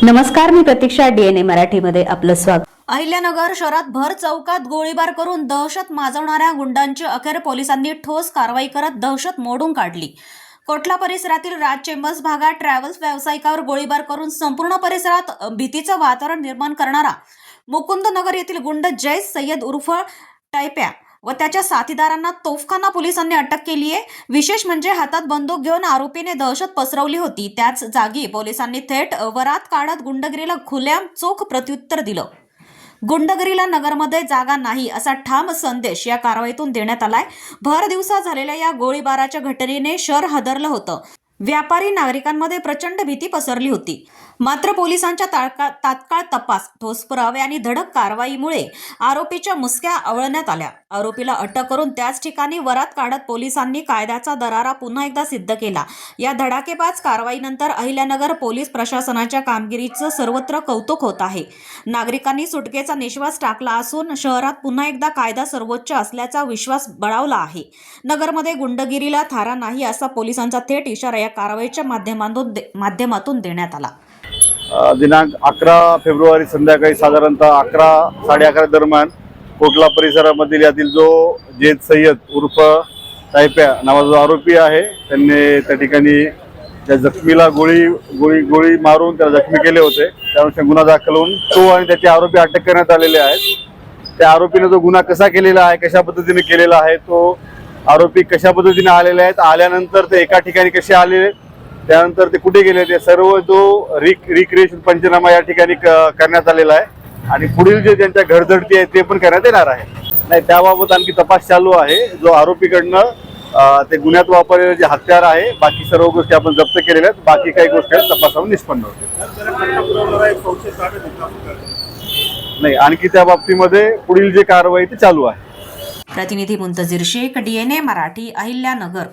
नमस्कार, मी प्रतीक्षा. डीएनए मराठीमध्ये आपलं स्वागत. अहिल्यानगर शहरात भर चौकात गोळीबार करून दहशत माजवणाऱ्या गुंडांची अखेर पोलिसांनी ठोस कारवाई करत दहशत मोडून काढली. कोटला परिसरातील राज चेंबर्स भागात ट्रॅव्हल्स व्यावसायिकावर गोळीबार करून संपूर्ण परिसरात भीतीचं वातावरण निर्माण करणारा मुकुंद नगर येथील गुंड जय सय्यद उर्फ टायप्या व त्याच्या साथीदारांना तोफखाना पोलिसांनी अटक केली आहे. विशेष म्हणजे हातात बंदूक घेऊन आरोपीने दहशत पसरवली होती. त्याच जागी पोलिसांनी थेट वरात काढत गुंडगिरीला खुलेआम चोख प्रत्युत्तर दिलं. गुंडगिरीला नगरमध्ये जागा नाही असा ठाम संदेश या कारवाईतून देण्यात आलाय. भर दिवसा झालेल्या या गोळीबाराच्या घटनेने शहर हादरलं होतं. व्यापारी नागरिकांमध्ये प्रचंड भीती पसरली होती. मात्र पोलिसांच्या तात्काळ तपास, ठोस पुरावे आणि धडक कारवाईमुळे आरोपीच्या मुसक्या आवळण्यात आल्या. आरोपीला अटक करून त्याच ठिकाणी वरात काढत पोलिसांनी कायद्याचा दरारा पुन्हा एकदा सिद्ध केला. या धडाकेबाज कारवाईनंतर अहिल्यानगर पोलीस प्रशासनाच्या कामगिरीचं सर्वत्र कौतुक होत आहे. नागरिकांनी सुटकेचा निश्वास टाकला असून शहरात पुन्हा एकदा कायदा सर्वोच्च असल्याचा विश्वास बळावला आहे. नगरमध्ये गुंडगिरीला थारा नाही असा पोलिसांचा थेट इशारा या कारवाईच्या माध्यमातून देण्यात आला. दिनांक 11 फेब्रुवारी संध्याकाळी साधारणतः 11-11:30 दरम्यान कोटला परिसरामधील यातील जो जैद सय्यद उर्फ टायप्या नावाचा जो आरोपी आहे, त्यांनी त्या ठिकाणी त्या जखमीला गोळी मारून त्याला जखमी केले होते. त्यानुसार गुन्हा दाखल होऊन तो आणि त्याचे आरोपी अटक करण्यात आलेले आहेत. त्या आरोपीने जो गुन्हा कसा केलेला आहे, कशा पद्धतीने केलेला आहे, तो आरोपी कशा पद्धतीने आलेले आहेत, आल्यानंतर ते एका ठिकाणी कसे आले, त्यानंतर ते कुठे गेले, ते सर्व जो रिक्रिएशन पंचनामा या ठिकाणी करण्यात आलेला आहे आणि पुढील जे त्यांच्या घरधडती आहे ते पण करण्यात येणार आहे. नाही, त्याबाबत आणखी तपास चालू आहे. जो आरोपीकडनं ते गुन्ह्यात वापरलेले जे हत्यार आहे, बाकी सर्व गोष्टी आपण जप्त केलेल्या आहेत. बाकी काही गोष्टी तपासावर निष्पन्न होतील. नाही, आणखी त्या बाबतीमध्ये पुढील जे कारवाई ते चालू आहे. प्रतिनिधी मुंतजीर शेख, डीएनए मराठी, अहिल्यानगर.